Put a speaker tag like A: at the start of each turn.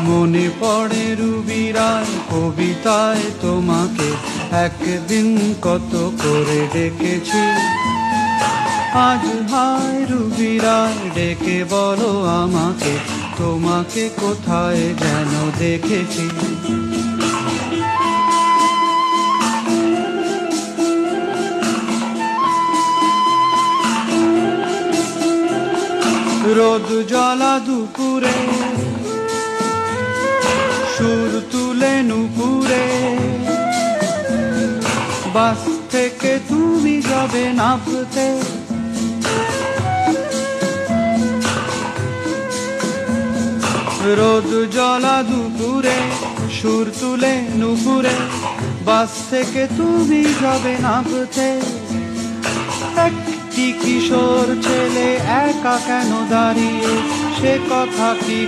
A: মনে পড়ে রুবিরায় কবিতায় তোমাকে একদিন কত করে ডেকেছি। আজ হায় রুবিরায় ডেকে বলো আমাকে, তোমাকে কোথায় যেন দেখেছি। রোদ জ্বলা দুপুরে সুর তুলে নুপুরে, বাস থেকে তুমি যাবে নামতে। রোদ জ্বলা দুপুরে সুর তুলে নুপুরে, বাস থেকে তুমি যাবে নামতে। একটি কিশোর ছেলে একা কেন দাঁড়িয়ে, সে কথা কি